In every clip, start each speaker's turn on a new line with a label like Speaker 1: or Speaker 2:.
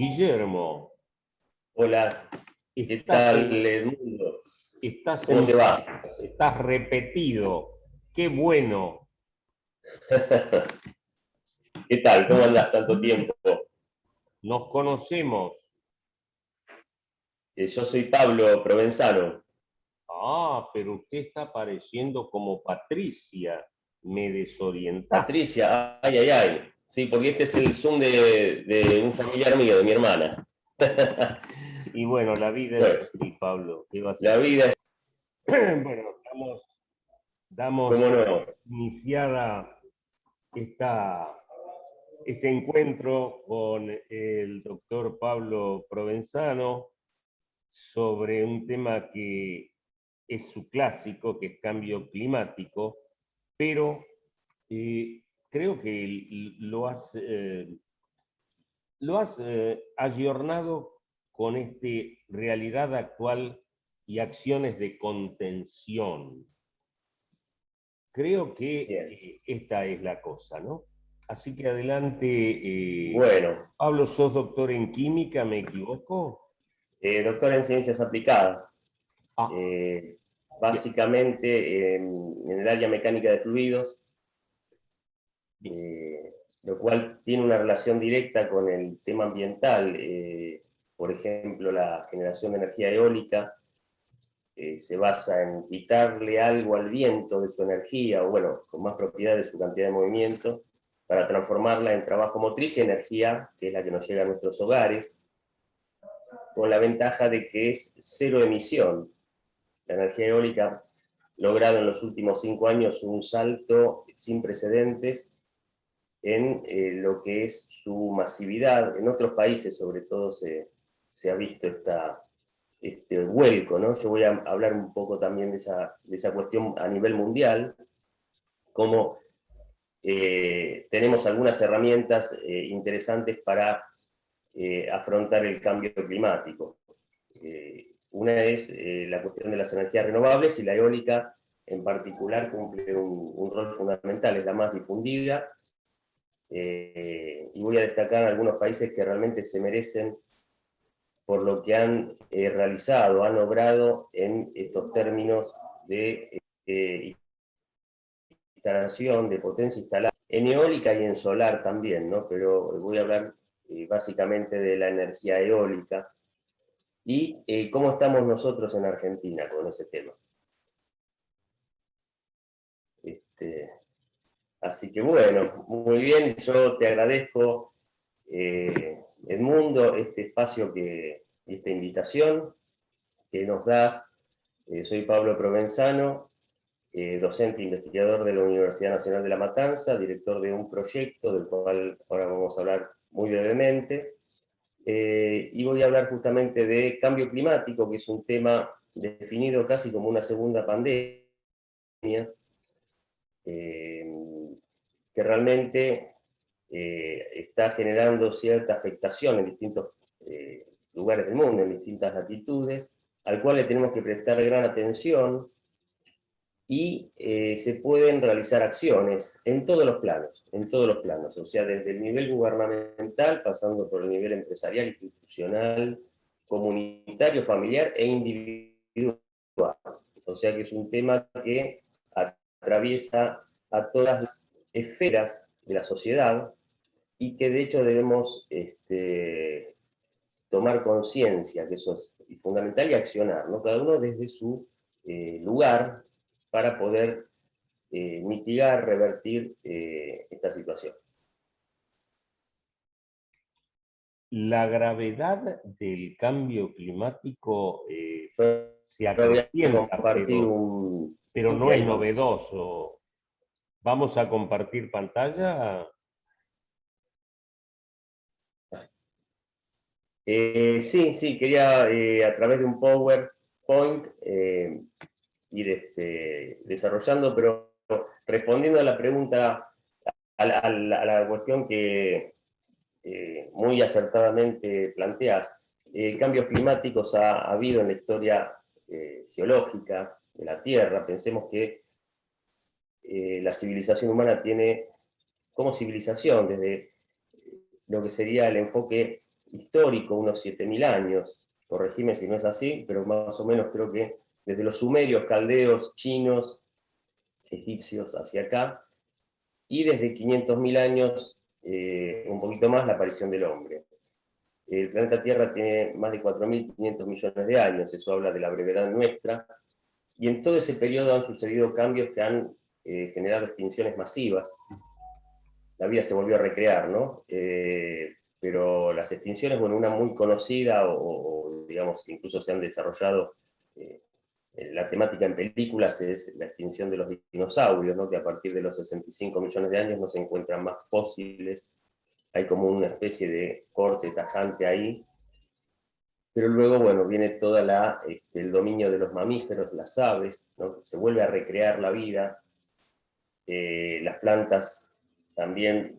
Speaker 1: Guillermo,
Speaker 2: Hola, ¿qué tal, Edmundo? ¿Cómo te va?
Speaker 1: estás repetido. Qué bueno.
Speaker 2: ¿Qué tal? ¿Cómo andas tanto tiempo?
Speaker 1: Nos conocemos.
Speaker 2: Yo soy Pablo Provenzano.
Speaker 1: Ah, pero usted está pareciendo como Patricia. Me desorientaste.
Speaker 2: Patricia, ay, ay, ay. Sí, porque este es el Zoom de un familiar mío, de mi hermana.
Speaker 1: Y bueno, la vida es
Speaker 2: Bueno,
Speaker 1: así, Pablo. ¿Qué va a
Speaker 2: la
Speaker 1: ser?
Speaker 2: vida es
Speaker 1: Bueno, damos
Speaker 2: como no.
Speaker 1: iniciada este encuentro con el doctor Pablo Provenzano sobre un tema que es su clásico, que es cambio climático, pero creo que lo has ayornado con realidad actual y acciones de contención. Creo que
Speaker 2: Bien.
Speaker 1: esta es la cosa, ¿no? Así que adelante,
Speaker 2: Bueno,
Speaker 1: Pablo, sos doctor en química, ¿me equivoco?
Speaker 2: doctor en ciencias aplicadas.
Speaker 1: Ah,
Speaker 2: Eh,
Speaker 1: bien,
Speaker 2: Básicamente en el área mecánica de fluidos,
Speaker 1: bien.
Speaker 2: lo cual tiene una relación directa con el tema ambiental. Por ejemplo, la generación de energía eólica se basa en quitarle algo al viento de su energía, o bueno, con más propiedad de su cantidad de movimiento, para transformarla en trabajo motriz y energía, que es la que nos llega a nuestros hogares, con la ventaja de que es cero emisión. La energía eólica ha logrado en los últimos 5 años un salto sin precedentes en lo que es su masividad. En otros países, sobre todo, se ha visto este vuelco, ¿no? Yo voy a hablar un poco también de esa cuestión a nivel mundial, cómo tenemos algunas herramientas interesantes para afrontar el cambio climático. Una es la cuestión de las energías renovables, y la eólica en particular cumple un rol fundamental, es la más difundida, y voy a destacar algunos países que realmente se merecen por lo que han realizado, han obrado en estos términos de instalación, de potencia instalada, en eólica y en solar también, ¿no? Pero voy a hablar básicamente de la energía eólica y cómo estamos nosotros en Argentina con ese tema. Este, Así que bueno, muy bien, yo te agradezco, Edmundo, este espacio y esta invitación que nos das. Soy Pablo Provenzano, docente investigador de la Universidad Nacional de La Matanza, director de un proyecto del cual ahora vamos a hablar muy brevemente, y voy a hablar justamente de cambio climático, que es un tema definido casi como una segunda pandemia, que realmente está generando cierta afectación en distintos lugares del mundo, en distintas latitudes, al cual le tenemos que prestar gran atención, y se pueden realizar acciones en todos los planos, o sea, desde el nivel gubernamental, pasando por el nivel empresarial, institucional, comunitario, familiar e individual. O sea que es un tema que atraviesa a todas las esferas de la sociedad, y que de hecho debemos tomar conciencia, que eso es fundamental, y accionar, ¿no? Cada uno desde su lugar, para poder mitigar, revertir esta situación.
Speaker 1: La gravedad del cambio climático se
Speaker 2: Yo voy a
Speaker 1: acrecienta,
Speaker 2: compartir un
Speaker 1: pero
Speaker 2: link
Speaker 1: no es
Speaker 2: ahí.
Speaker 1: novedoso. ¿Vamos a compartir pantalla?
Speaker 2: Sí, sí, quería a través de un PowerPoint ir desarrollando, pero respondiendo a la pregunta, a la cuestión que muy acertadamente planteas. Cambios climáticos ha habido en la historia geológica de la Tierra. Pensemos que la civilización humana tiene como civilización, desde lo que sería el enfoque histórico, unos 7.000 años, corregime si no es así, pero más o menos creo que desde los sumerios, caldeos, chinos, egipcios hacia acá, y desde 500.000 años, un poquito más, la aparición del hombre. El planeta Tierra tiene más de 4.500 millones de años, eso habla de la brevedad nuestra, y en todo ese periodo han sucedido cambios que han generado extinciones masivas. La vida se volvió a recrear, ¿no? Pero las extinciones, bueno, una muy conocida, o digamos, incluso se han desarrollado, la temática en películas es la extinción de los dinosaurios, ¿no? Que a partir de los 65 millones de años no se encuentran más fósiles, hay como una especie de corte tajante ahí, pero luego, bueno, viene toda el dominio de los mamíferos, las aves, ¿no? Se vuelve a recrear la vida, las plantas también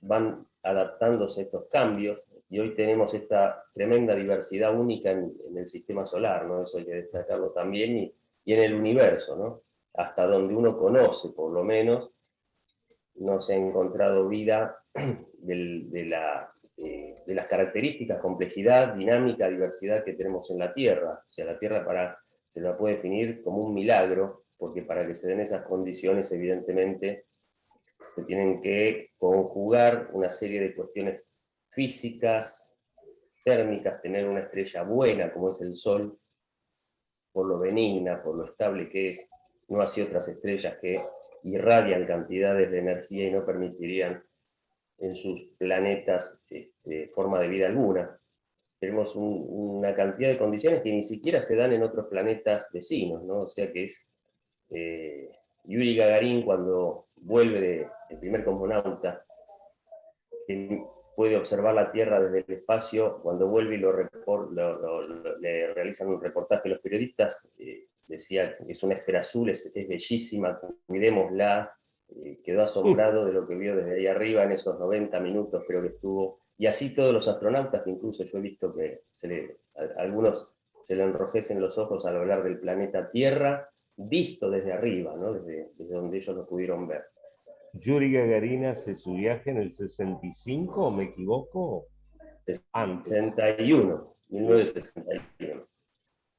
Speaker 2: van adaptándose a estos cambios, y hoy tenemos esta tremenda diversidad única en el sistema solar, ¿no? Eso hay que destacarlo también, y en el universo, ¿no? Hasta donde uno conoce, por lo menos, no se ha encontrado vida de las características, complejidad, dinámica, diversidad que tenemos en la Tierra. O sea, la Tierra se la puede definir como un milagro, porque para que se den esas condiciones, evidentemente, se tienen que conjugar una serie de cuestiones físicas, térmicas, tener una estrella buena como es el Sol, por lo benigna, por lo estable que es, no así otras estrellas que irradian cantidades de energía y no permitirían en sus planetas forma de vida alguna. Tenemos una cantidad de condiciones que ni siquiera se dan en otros planetas vecinos, ¿no? O sea que es Yuri Gagarin, cuando vuelve el primer cosmonauta, que puede observar la Tierra desde el espacio, cuando vuelve y le realizan un reportaje a los periodistas, decía que es una esfera azul, es bellísima, cuidémosla, quedó asombrado de lo que vio desde ahí arriba en esos 90 minutos, creo que estuvo, y así todos los astronautas, que incluso yo he visto que a algunos se le enrojecen los ojos al hablar del planeta Tierra, visto desde arriba, ¿no? desde donde ellos lo pudieron ver.
Speaker 1: Yuri Gagarin hace su viaje en el 65, ¿o me equivoco? Antes.
Speaker 2: 61, 1961.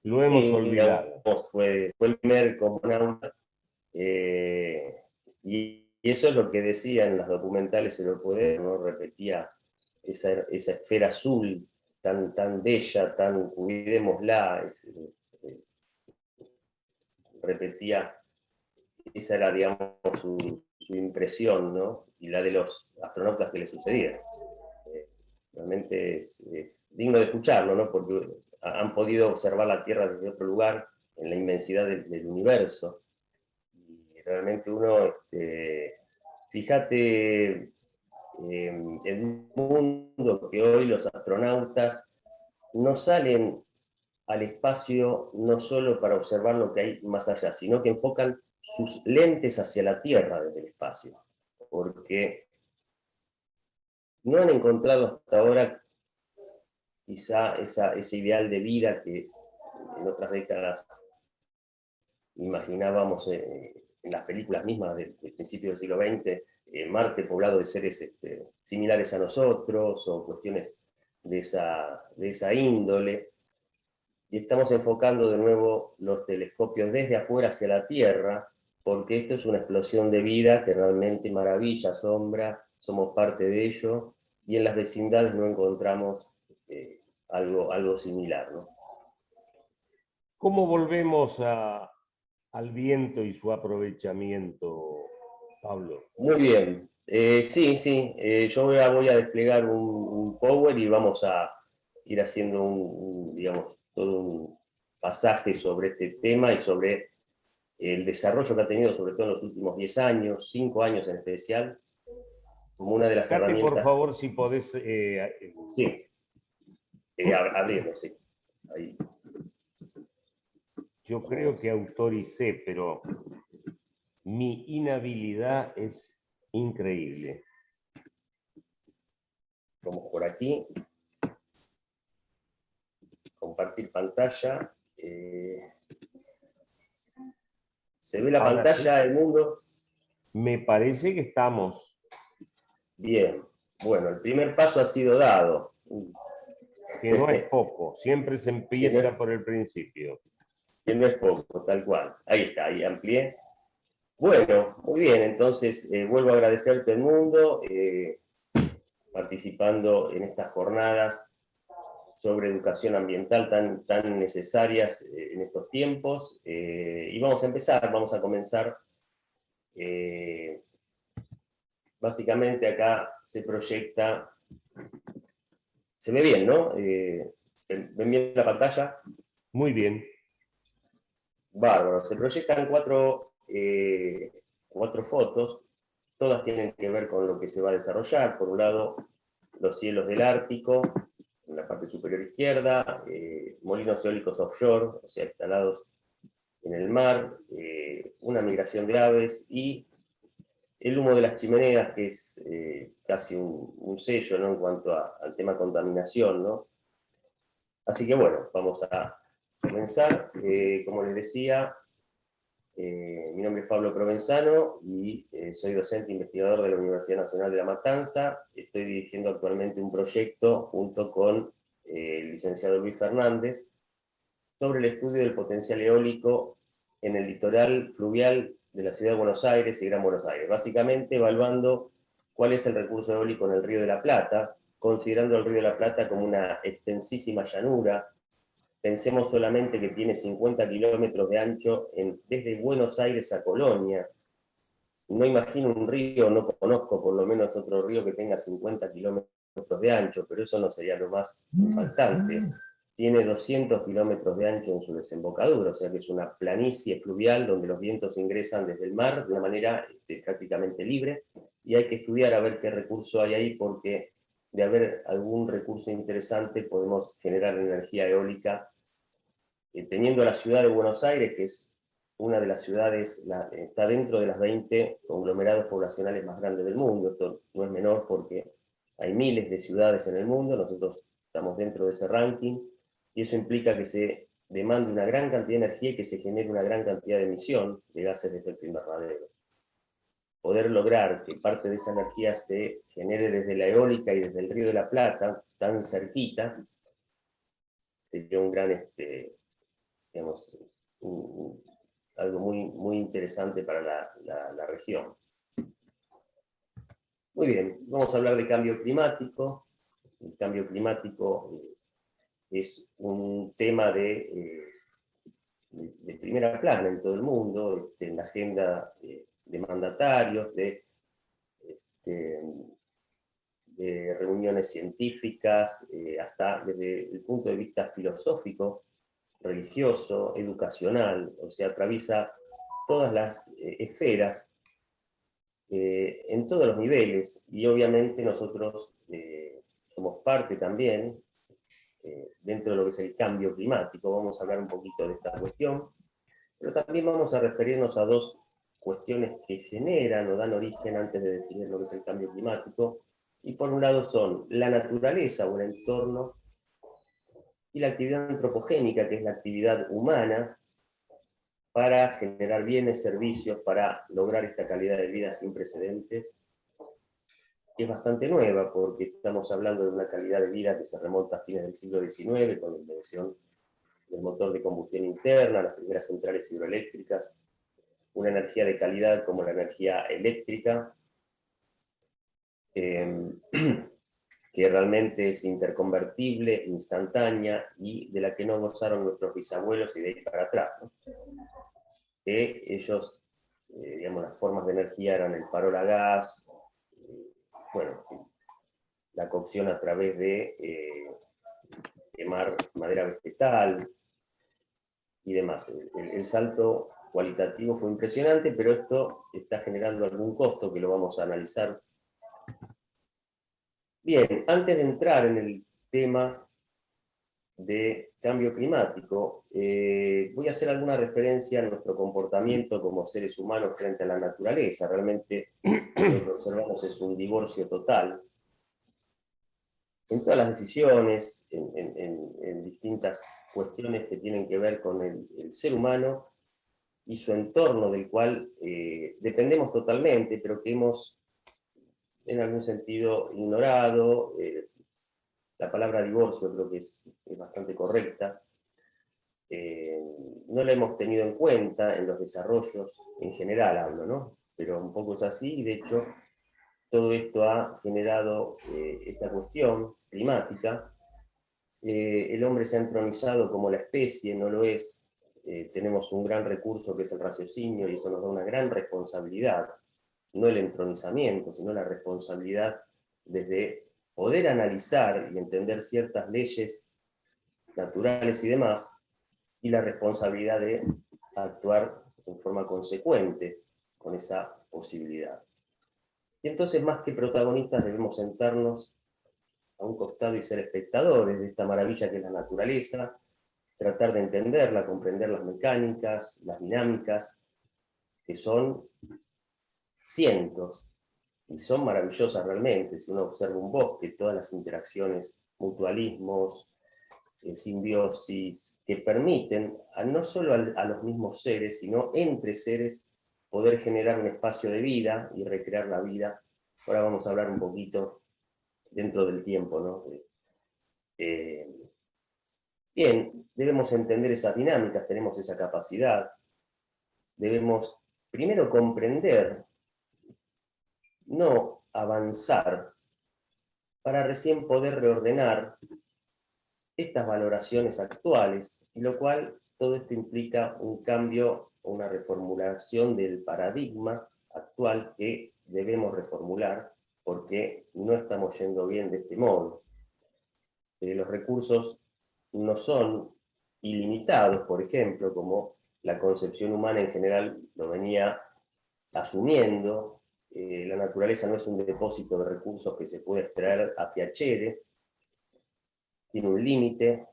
Speaker 1: Lo hemos
Speaker 2: Sí,
Speaker 1: olvidado.
Speaker 2: digamos, fue el primer cosmonauta, y eso es lo que decía en los documentales, se lo puede, ¿no? Repetía esa esfera azul tan bella, tan cuidémosla, repetía, esa era, digamos, su impresión, ¿no? Y la de los astronautas que le sucedieron. Realmente es digno de escucharlo, ¿no? Porque han podido observar la Tierra desde otro lugar, en la inmensidad del universo. Y realmente uno, fíjate, el mundo que hoy los astronautas no salen al espacio no solo para observar lo que hay más allá, sino que enfocan sus lentes hacia la Tierra desde el espacio, porque no han encontrado hasta ahora quizá ese ideal de vida que en otras décadas imaginábamos, en las películas mismas del principio del siglo XX, Marte poblado de seres similares a nosotros, o cuestiones de esa índole. Y estamos enfocando de nuevo los telescopios desde afuera hacia la Tierra, porque esto es una explosión de vida que realmente maravilla, asombra, somos parte de ello, y en las vecindades no encontramos algo similar, ¿no?
Speaker 1: ¿Cómo volvemos al viento y su aprovechamiento, Pablo?
Speaker 2: Muy bien. Sí, sí. Yo voy a desplegar un Power y vamos a ir haciendo digamos, todo un pasaje sobre este tema y sobre el desarrollo que ha tenido, sobre todo en los últimos 10 años, 5 años en especial, como una de las
Speaker 1: Fíjate, por
Speaker 2: herramientas.
Speaker 1: favor, si podés...
Speaker 2: Sí, abrirlo, sí. Ahí.
Speaker 1: Yo creo que autoricé, pero mi inhabilidad es increíble.
Speaker 2: Vamos por aquí. Compartir pantalla. ¿Se ve la
Speaker 1: Ahora sí,
Speaker 2: pantalla del mundo?
Speaker 1: me parece que estamos.
Speaker 2: Bien. Bueno, el primer paso ha sido dado.
Speaker 1: Que no es poco, siempre se empieza por el principio.
Speaker 2: Que no es poco, tal cual. Ahí está, ahí amplié. Bueno, muy bien, entonces vuelvo a agradecerte al mundo participando en estas jornadas sobre educación ambiental tan necesarias en estos tiempos. Y vamos a comenzar. Básicamente acá se proyecta, se ve bien, ¿no? ¿Ven bien la pantalla?
Speaker 1: Muy bien.
Speaker 2: Bárbaro, se proyectan cuatro fotos, todas tienen que ver con lo que se va a desarrollar. Por un lado, los cielos del Ártico, en la parte superior izquierda, molinos eólicos offshore, o sea, instalados en el mar, una migración de aves y el humo de las chimeneas, que es casi un sello, ¿no?, en cuanto al tema contaminación, ¿no? Así que bueno, vamos a comenzar. Como les decía, mi nombre es Pablo Provenzano y soy docente investigador de la Universidad Nacional de La Matanza. Estoy dirigiendo actualmente un proyecto junto con el licenciado Luis Fernández sobre el estudio del potencial eólico en el litoral fluvial de la ciudad de Buenos Aires y Gran Buenos Aires, básicamente evaluando cuál es el recurso eólico en el Río de la Plata, considerando el Río de la Plata como una extensísima llanura. Pensemos solamente que tiene 50 kilómetros de ancho desde Buenos Aires a Colonia. No imagino un río, no conozco por lo menos otro río que tenga 50 kilómetros de ancho, pero eso no sería lo más impactante. Tiene 200 kilómetros de ancho en su desembocadura, o sea que es una planicie fluvial donde los vientos ingresan desde el mar de una manera prácticamente libre, y hay que estudiar a ver qué recurso hay ahí, porque de haber algún recurso interesante podemos generar energía eólica, teniendo la ciudad de Buenos Aires, que es una de las ciudades, está dentro de las 20 conglomerados poblacionales más grandes del mundo. Esto no es menor porque hay miles de ciudades en el mundo, nosotros estamos dentro de ese ranking, y eso implica que se demande una gran cantidad de energía y que se genere una gran cantidad de emisión de gases de efecto invernadero. Poder lograr que parte de esa energía se genere desde la eólica y desde el Río de la Plata, tan cerquita, sería un gran, digamos, algo muy interesante para la región. Muy bien, vamos a hablar de cambio climático. El cambio climático es un tema de primera plana en todo el mundo, en la agenda de mandatarios, de reuniones científicas, hasta desde el punto de vista filosófico, religioso, educacional, o sea, atraviesa todas las esferas, en todos los niveles, y obviamente nosotros somos parte también, dentro de lo que es el cambio climático. Vamos a hablar un poquito de esta cuestión, pero también vamos a referirnos a dos cuestiones que generan o dan origen antes de definir lo que es el cambio climático, y por un lado son la naturaleza o el entorno, y la actividad antropogénica, que es la actividad humana, para generar bienes, servicios, para lograr esta calidad de vida sin precedentes, que es bastante nueva, porque estamos hablando de una calidad de vida que se remonta a fines del siglo XIX, con la invención del motor de combustión interna, las primeras centrales hidroeléctricas, una energía de calidad como la energía eléctrica, que realmente es interconvertible, instantánea, y de la que no gozaron nuestros bisabuelos y de ahí para atrás, ¿no? Que ellos, digamos, las formas de energía eran el farol a gas, bueno, la cocción a través de quemar madera vegetal y demás. El salto cualitativo fue impresionante, pero esto está generando algún costo que lo vamos a analizar. Bien, antes de entrar en el tema de cambio climático, voy a hacer alguna referencia a nuestro comportamiento como seres humanos frente a la naturaleza. Realmente lo que observamos es un divorcio total en todas las decisiones, en distintas cuestiones que tienen que ver con el ser humano y su entorno, del cual dependemos totalmente, pero que hemos en algún sentido ignorado, la palabra divorcio creo que es bastante correcta. No la hemos tenido en cuenta en los desarrollos, en general hablo, ¿no? Pero un poco es así, y de hecho todo esto ha generado esta cuestión climática. El hombre se ha entronizado como la especie, no lo es. Tenemos un gran recurso que es el raciocinio, y eso nos da una gran responsabilidad, no el entronizamiento, sino la responsabilidad desde poder analizar y entender ciertas leyes naturales y demás, y la responsabilidad de actuar en forma consecuente con esa posibilidad. Y entonces, más que protagonistas, debemos sentarnos a un costado y ser espectadores de esta maravilla que es la naturaleza, tratar de entenderla, comprender las mecánicas, las dinámicas, que son cientos, y son maravillosas realmente. Si uno observa un bosque, todas las interacciones, mutualismos, simbiosis, que permiten no solo a los mismos seres, sino entre seres, poder generar un espacio de vida y recrear la vida. Ahora vamos a hablar un poquito dentro del tiempo, ¿no? Bien, debemos entender esas dinámicas, tenemos esa capacidad. Debemos primero comprender, no avanzar, para recién poder reordenar estas valoraciones actuales, y lo cual todo esto implica un cambio, una reformulación del paradigma actual que debemos reformular, porque no estamos yendo bien de este modo. Los recursos no son ilimitados, por ejemplo, como la concepción humana en general lo venía asumiendo. La naturaleza no es un depósito de recursos que se puede extraer a piacere, tiene un límite,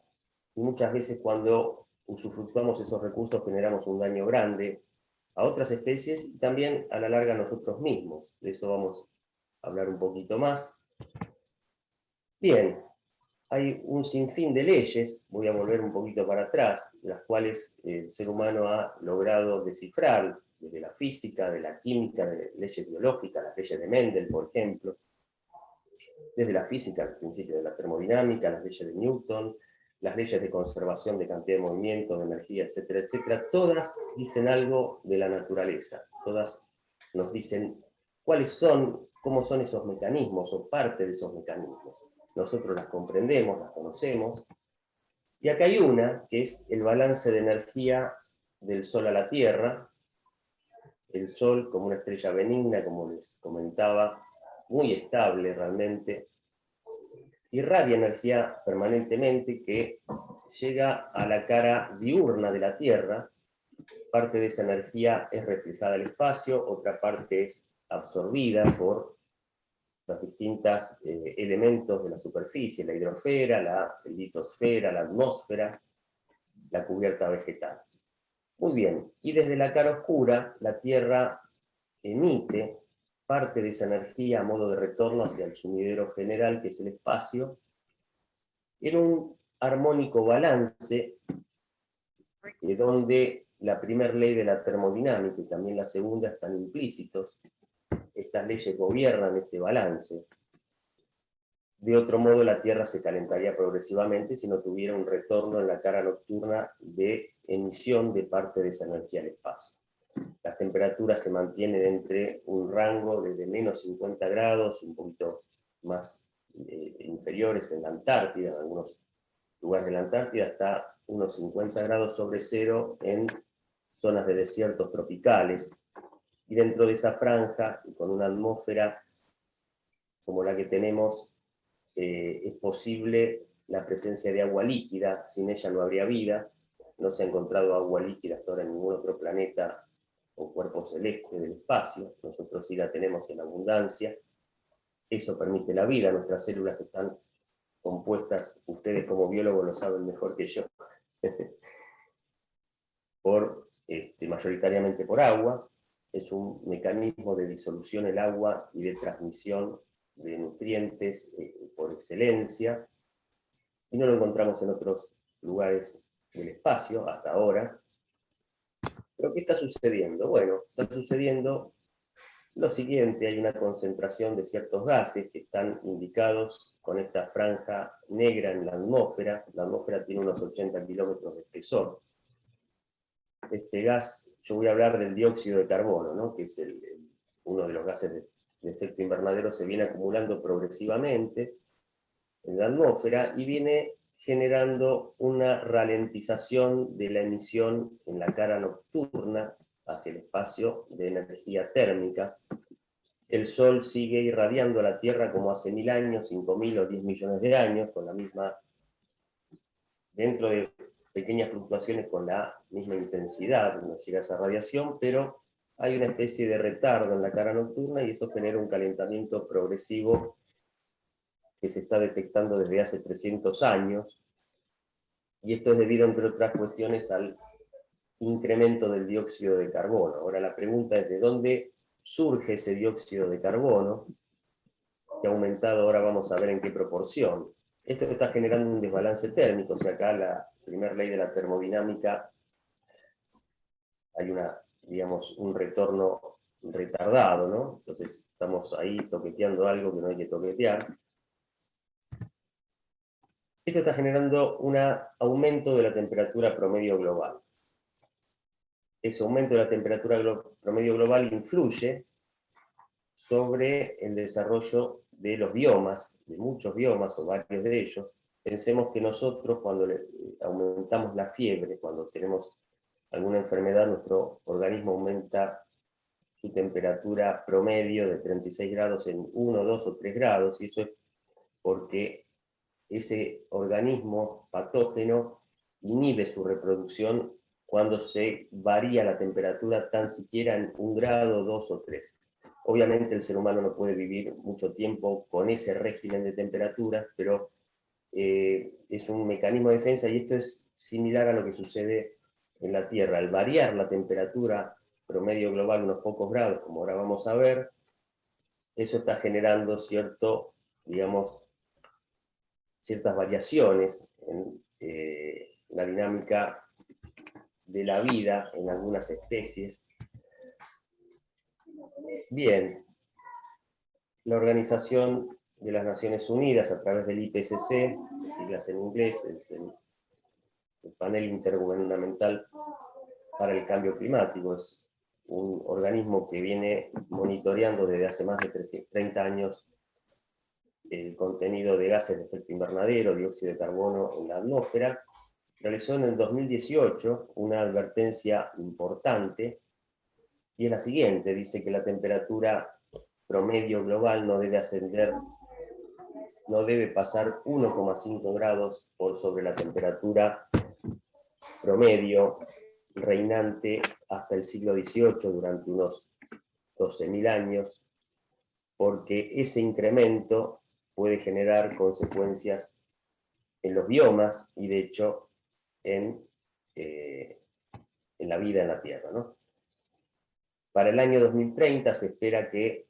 Speaker 2: y muchas veces cuando usufructuamos esos recursos generamos un daño grande a otras especies y también a la larga a nosotros mismos. De eso vamos a hablar un poquito más. Bien, hay un sinfín de leyes, voy a volver un poquito para atrás, las cuales el ser humano ha logrado descifrar, desde la física, de la química, de leyes biológicas, las leyes de Mendel, por ejemplo, desde la física, al principio de la termodinámica, las leyes de Newton, las leyes de conservación de cantidad de movimiento, de energía, etcétera, etcétera, todas dicen algo de la naturaleza, todas nos dicen cuáles son, cómo son esos mecanismos o parte de esos mecanismos. Nosotros las comprendemos, las conocemos, y acá hay una, que es el balance de energía del Sol a la Tierra. El Sol, como una estrella benigna, como les comentaba, muy estable realmente, irradia energía permanentemente que llega a la cara diurna de la Tierra. Parte de esa energía es reflejada al espacio, otra parte es absorbida por los distintos elementos de la superficie, la hidrosfera, la litosfera, la atmósfera, la cubierta vegetal. Muy bien, y desde la cara oscura, la Tierra emite parte de esa energía a modo de retorno hacia el sumidero general, que es el espacio, en un armónico balance, donde la primera ley de la termodinámica y también la segunda están implícitos. Estas leyes gobiernan este balance. De otro modo, la Tierra se calentaría progresivamente si no tuviera un retorno en la cara nocturna de emisión de parte de esa energía al espacio. Las temperaturas se mantienen entre un rango desde menos 50 grados, un poquito más inferiores en la Antártida, en algunos lugares de la Antártida, hasta unos 50 grados sobre cero en zonas de desiertos tropicales. Y dentro de esa franja, y con una atmósfera como la que tenemos, es posible la presencia de agua líquida. Sin ella no habría vida. No se ha encontrado agua líquida hasta ahora en ningún otro planeta o cuerpo celeste del espacio. Nosotros sí la tenemos en abundancia. Eso permite la vida. Nuestras células están compuestas, ustedes como biólogos lo saben mejor que yo, mayoritariamente por agua. Es un mecanismo de disolución el agua y de transmisión de nutrientes por excelencia, y no lo encontramos en otros lugares del espacio hasta ahora. ¿Pero qué está sucediendo? Bueno, está sucediendo lo siguiente, hay una concentración de ciertos gases que están indicados con esta franja negra en la atmósfera. La atmósfera tiene unos 80 kilómetros de espesor. Este gas, yo voy a hablar del dióxido de carbono, ¿no? Que es uno de los gases de efecto invernadero, se viene acumulando progresivamente en la atmósfera y viene generando una ralentización de la emisión en la cara nocturna hacia el espacio de energía térmica. El Sol sigue irradiando a la Tierra como hace 1000 años, 5000 o 10 millones de años, con la misma, dentro de pequeñas fluctuaciones con la misma intensidad, no llega esa radiación, pero hay una especie de retardo en la cara nocturna y eso genera un calentamiento progresivo que se está detectando desde hace 300 años, y esto es debido, entre otras cuestiones, al incremento del dióxido de carbono. Ahora la pregunta es, ¿de dónde surge ese dióxido de carbono? Que ha aumentado, ahora vamos a ver en qué proporción. Esto está generando un desbalance térmico, o sea, acá la primera ley de la termodinámica, hay digamos, un retorno retardado, ¿no? Entonces estamos ahí toqueteando algo que no hay que toquetear. Esto está generando un aumento de la temperatura promedio global. Ese aumento de la temperatura promedio global influye sobre el desarrollo de los biomas, de muchos biomas o varios de ellos. Pensemos que nosotros cuando aumentamos la fiebre, cuando tenemos alguna enfermedad, nuestro organismo aumenta su temperatura promedio de 36 grados en 1, 2 o 3 grados, y eso es porque ese organismo patógeno inhibe su reproducción cuando se varía la temperatura tan siquiera en 1 grado, 2 o 3. Obviamente el ser humano no puede vivir mucho tiempo con ese régimen de temperaturas, pero es un mecanismo de defensa, y esto es similar a lo que sucede en la Tierra. Al variar la temperatura promedio global unos pocos grados, como ahora vamos a ver, eso está generando digamos, ciertas variaciones en la dinámica de la vida en algunas especies. Bien, la Organización de las Naciones Unidas, a través del IPCC, siglas en inglés, es el Panel Intergubernamental para el Cambio Climático, es un organismo que viene monitoreando desde hace más de 30 años el contenido de gases de efecto invernadero, dióxido de carbono en la atmósfera. Realizó en el 2018 una advertencia importante, y es la siguiente: dice que la temperatura promedio global no debe ascender, no debe pasar 1,5 grados por sobre la temperatura promedio reinante hasta el siglo XVIII, durante unos 12.000 años, porque ese incremento puede generar consecuencias en los biomas y de hecho en la vida en la Tierra, ¿no? Para el año 2030 se espera que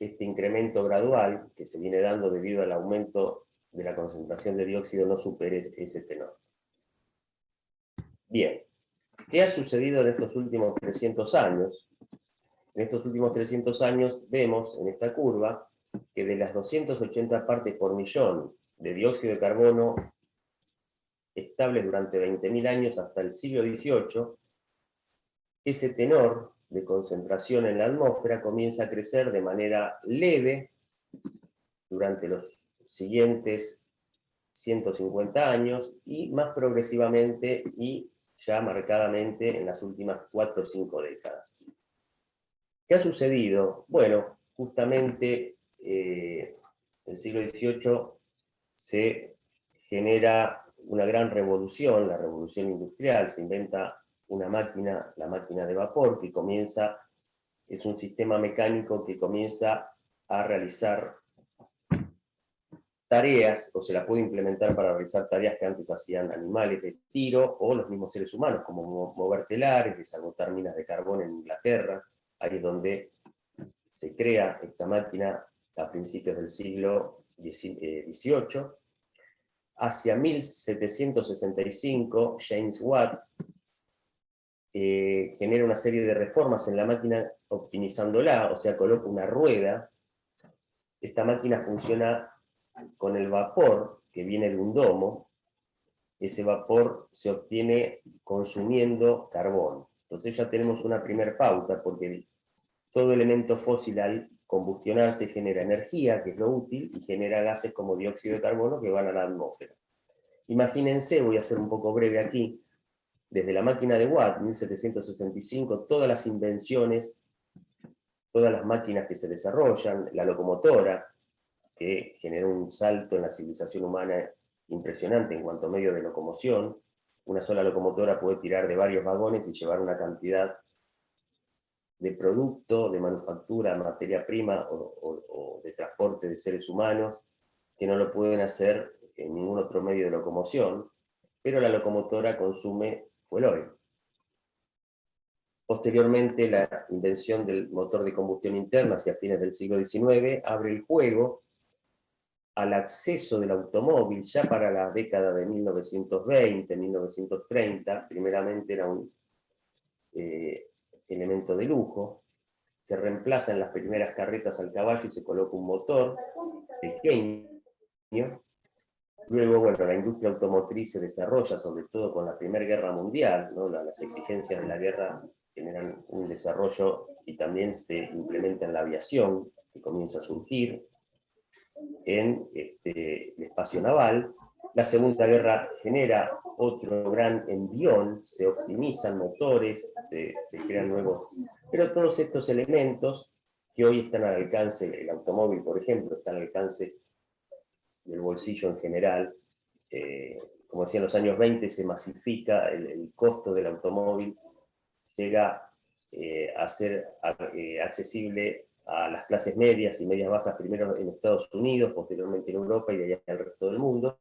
Speaker 2: este incremento gradual que se viene dando debido al aumento de la concentración de dióxido no supere ese tenor. Bien, ¿qué ha sucedido en estos últimos 300 años? En estos últimos 300 años vemos en esta curva que de las 280 partes por millón de dióxido de carbono estables durante 20.000 años hasta el siglo XVIII, ese tenor de concentración en la atmósfera comienza a crecer de manera leve durante los siguientes 150 años y más progresivamente y ya marcadamente en las últimas 4 o 5 décadas. ¿Qué ha sucedido? Bueno, justamente el siglo XVIII se genera una gran revolución, la revolución industrial, se inventa una máquina, la máquina de vapor, que es un sistema mecánico que comienza a realizar tareas, o se la puede implementar para realizar tareas que antes hacían animales de tiro o los mismos seres humanos, como mover telares, desagotar minas de carbón en Inglaterra. Ahí es donde se crea esta máquina a principios del siglo XVIII. Hacia 1765, James Watt genera una serie de reformas en la máquina optimizándola, o sea, coloca una rueda. Esta máquina funciona con el vapor que viene de un domo. Ese vapor se obtiene consumiendo carbón. Entonces ya tenemos una primera pauta, porque todo elemento fósil al combustionarse genera energía, que es lo útil, y genera gases como dióxido de carbono que van a la atmósfera. Imagínense, voy a ser un poco breve aquí, desde la máquina de Watt, 1765, todas las invenciones, todas las máquinas que se desarrollan, la locomotora, que generó un salto en la civilización humana impresionante en cuanto a medio de locomoción. Una sola locomotora puede tirar de varios vagones y llevar una cantidad de producto, de manufactura, materia prima o de transporte de seres humanos, que no lo pueden hacer en ningún otro medio de locomoción, pero la locomotora consume fuel oil. Posteriormente, la invención del motor de combustión interna hacia fines del siglo XIX abre el juego al acceso del automóvil ya para la década de 1920, 1930. Primeramente era un elemento de lujo. Se reemplaza en las primeras carretas al caballo y se coloca un motor pequeño. Luego, bueno, la industria automotriz se desarrolla, sobre todo con la Primera Guerra Mundial, ¿no? Las exigencias de la guerra generan un desarrollo y también se implementa en la aviación, que comienza a surgir en el espacio naval. La Segunda Guerra genera otro gran envión, se optimizan motores, se crean nuevos... Pero todos estos elementos que hoy están al alcance, el automóvil, por ejemplo, está al alcance del bolsillo en general. Como decía, en los años 20 se masifica el costo del automóvil, llega a ser accesible a las clases medias y medias bajas, primero en Estados Unidos, posteriormente en Europa y de allá al resto del mundo.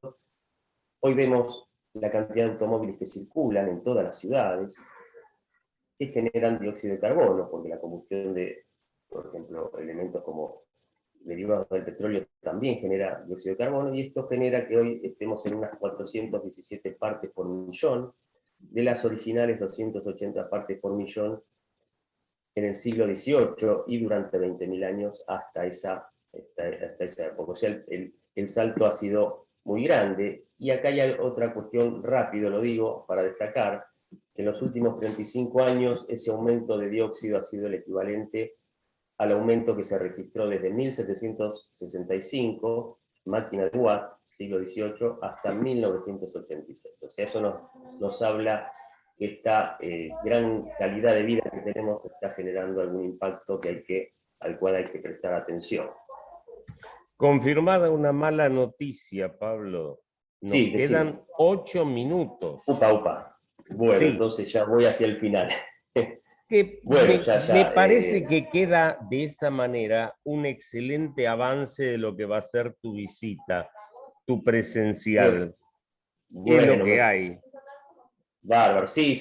Speaker 2: Hoy vemos la cantidad de automóviles que circulan en todas las ciudades, que generan dióxido de carbono, porque la combustión de, por ejemplo, elementos como derivados del petróleo también genera dióxido de carbono, y esto genera que hoy estemos en unas 417 partes por millón, de las originales 280 partes por millón en el siglo XVIII y durante 20.000 años hasta esa época. O sea, el salto ha sido muy grande, y acá hay otra cuestión, rápido lo digo, para destacar, que en los últimos 35 años ese aumento de dióxido ha sido el equivalente al aumento que se registró desde 1765, máquina de Watt, siglo XVIII, hasta 1986. O sea, eso nos habla que esta gran calidad de vida que tenemos está generando algún impacto al cual hay que prestar atención.
Speaker 1: Confirmada una mala noticia, Pablo. Nos
Speaker 2: sí,
Speaker 1: quedan 8 minutos.
Speaker 2: Upa. Bueno, sí. Entonces ya voy hacia el final.
Speaker 1: Que bueno, me parece que queda de esta manera un excelente avance de lo que va a ser tu visita, tu presencial. Bueno, es lo que hay.
Speaker 2: Bárbaro, sí.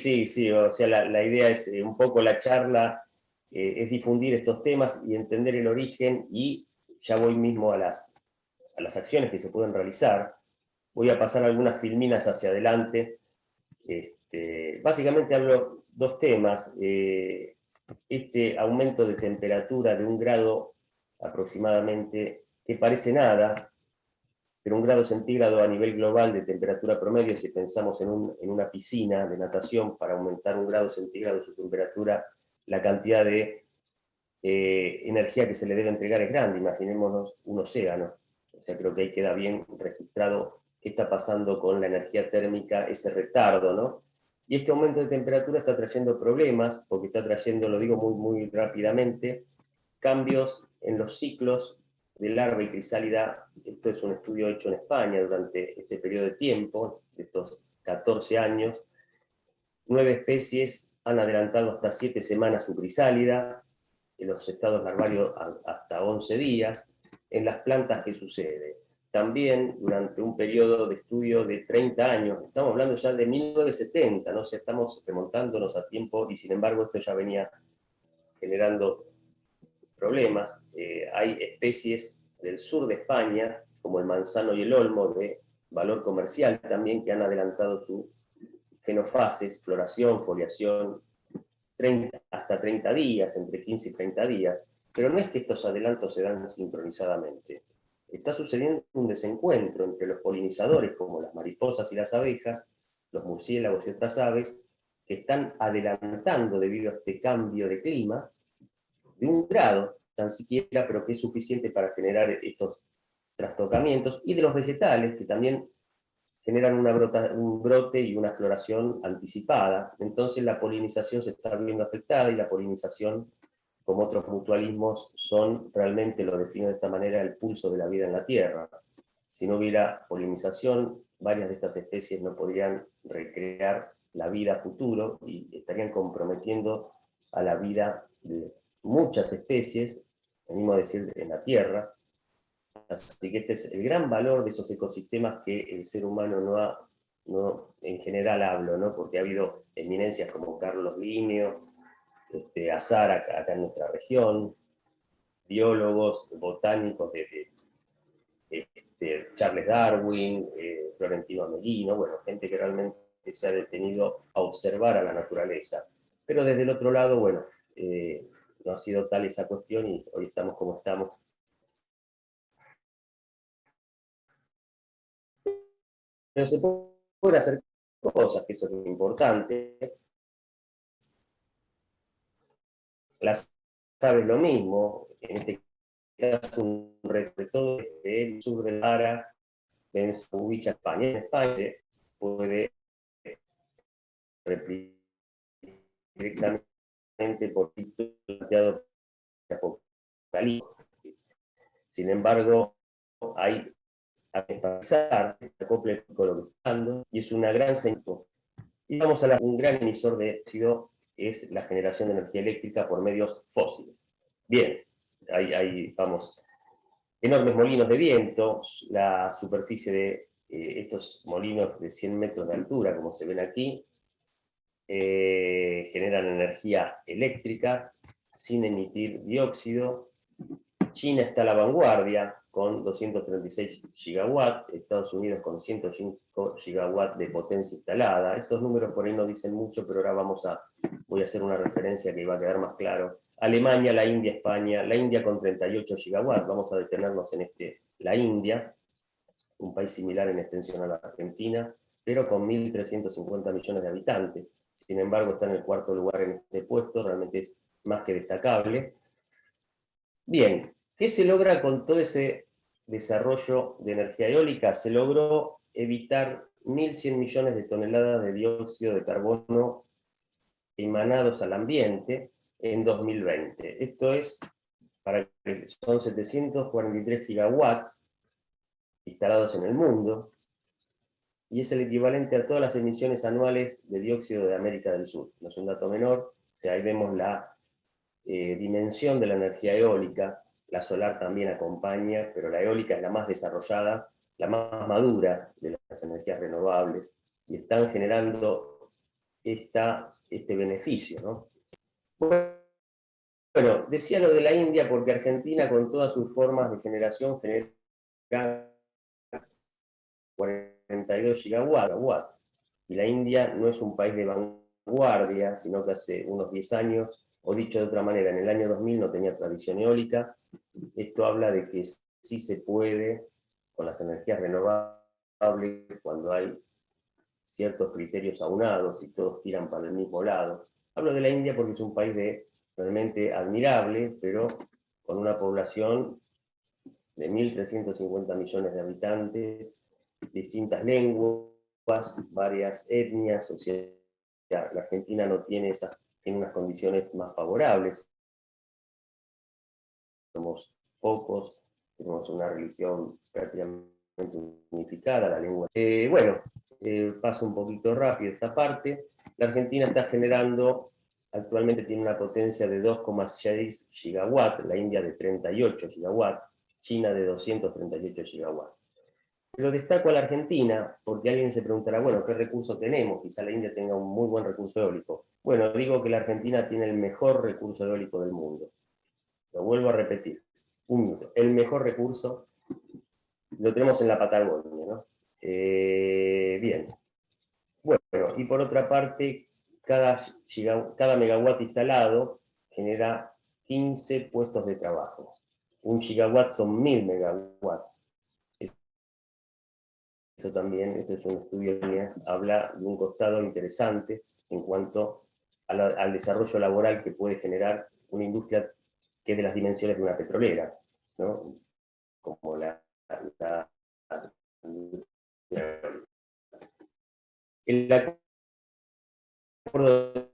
Speaker 2: O sea, la idea es un poco la charla, es difundir estos temas y entender el origen, y ya voy mismo a las acciones que se pueden realizar. Voy a pasar algunas filminas hacia adelante. Básicamente hablo dos temas. Este aumento de temperatura de 1 grado aproximadamente, que parece nada, pero 1 grado centígrado a nivel global de temperatura promedio, si pensamos en una piscina de natación, para aumentar 1 grado centígrado su temperatura, la cantidad de energía que se le debe entregar es grande. Imaginémonos un océano. O sea, creo que ahí queda bien registrado qué está pasando con la energía térmica, ese retardo, ¿no? Y este aumento de temperatura está trayendo problemas, porque está trayendo, lo digo muy rápidamente, cambios en los ciclos de larva y crisálida. Esto es un estudio hecho en España durante este periodo de tiempo, de estos 14 años. 9 especies han adelantado hasta 7 semanas su crisálida, en los estados larvarios hasta 11 días. En las plantas, ¿qué sucede? También durante un periodo de estudio de 30 años, estamos hablando ya de 1970, ¿no? O sea, estamos remontándonos a tiempo, y sin embargo esto ya venía generando problemas. Hay especies del sur de España, como el manzano y el olmo, de valor comercial también, que han adelantado sus fenofases, floración, foliación, hasta 30 días, entre 15 y 30 días, pero no es que estos adelantos se dan sincronizadamente. Está sucediendo un desencuentro entre los polinizadores, como las mariposas y las abejas, los murciélagos y otras aves, que están adelantando debido a este cambio de clima, de 1 grado, tan siquiera, pero que es suficiente para generar estos trastocamientos, y de los vegetales, que también generan un brote y una floración anticipada. Entonces la polinización se está viendo afectada, y la polinización, como otros mutualismos, realmente lo defino de esta manera, el pulso de la vida en la Tierra. Si no hubiera polinización, varias de estas especies no podrían recrear la vida futuro y estarían comprometiendo a la vida de muchas especies, venimos a decir, en la Tierra. Así que este es el gran valor de esos ecosistemas que el ser humano en general hablo, ¿no? Porque ha habido eminencias como Carlos Linneo, Azar acá en nuestra región, biólogos, botánicos de Charles Darwin, Florentino Amelino, bueno, gente que realmente se ha detenido a observar a la naturaleza. Pero desde el otro lado, bueno, no ha sido tal esa cuestión y hoy estamos como estamos. Pero se pueden hacer cosas, que eso es lo importante. Las aves lo mismo, en este caso un recolector del sur del Sahara, en Ubicha, España. En España puede replicar directamente por sitio planteado apocalíptico. Sin embargo, hay a pensar, se acople con lo que está dando, y es una gran señal. Y vamos a un gran emisor de óxido es la generación de energía eléctrica por medios fósiles. Bien, vamos, enormes molinos de viento, la superficie de estos molinos de 100 metros de altura, como se ven aquí, generan energía eléctrica sin emitir dióxido. China está a la vanguardia con 236 gigawatts, Estados Unidos con 105 gigawatts de potencia instalada. Estos números por ahí no dicen mucho, pero ahora voy a hacer una referencia que va a quedar más claro. Alemania, la India, España, la India con 38 gigawatts, vamos a detenernos en la India, un país similar en extensión a la Argentina, pero con 1.350 millones de habitantes. Sin embargo, está en el 4º lugar en este puesto, realmente es más que destacable. Bien, ¿qué se logra con todo ese desarrollo de energía eólica? Se logró evitar 1.100 millones de toneladas de dióxido de carbono emanados al ambiente en 2020. Esto es, son 743 gigawatts instalados en el mundo, y es el equivalente a todas las emisiones anuales de dióxido de América del Sur. No es un dato menor, o sea, ahí vemos la dimensión de la energía eólica. La solar también acompaña, pero la eólica es la más desarrollada, la más madura de las energías renovables, y están generando este beneficio, ¿no? Bueno, decía lo de la India porque Argentina, con todas sus formas de generación, genera 42 gigawatts, y la India no es un país de vanguardia, sino que hace unos 10 años, o dicho de otra manera, en el año 2000 no tenía tradición eólica. Esto habla de que sí se puede, con las energías renovables, cuando hay ciertos criterios aunados y todos tiran para el mismo lado. Hablo de la India porque es un país realmente admirable, pero con una población de 1.350 millones de habitantes, distintas lenguas, varias etnias, o sea, la Argentina no tiene tiene unas condiciones más favorables. Somos pocos, tenemos una religión prácticamente unificada, la lengua. Bueno, paso un poquito rápido esta parte. La Argentina está generando, actualmente tiene una potencia de 2,6 gigawatts, la India de 38 gigawatts, China de 238 gigawatts. Lo destaco a la Argentina porque alguien se preguntará, bueno, ¿qué recursos tenemos? Quizá la India tenga un muy buen recurso eólico. Bueno, digo que la Argentina tiene el mejor recurso eólico del mundo. Lo vuelvo a repetir. Un minuto. El mejor recurso lo tenemos en la Patagonia, ¿no? Bien. Bueno, y por otra parte, cada megawatt instalado genera 15 puestos de trabajo. 1 gigawatt son 1000 megawatts. Eso también, este es un estudio que habla de un costado interesante en cuanto al desarrollo laboral que puede generar una industria que es de las dimensiones de una petrolera, ¿no? Como el acuerdo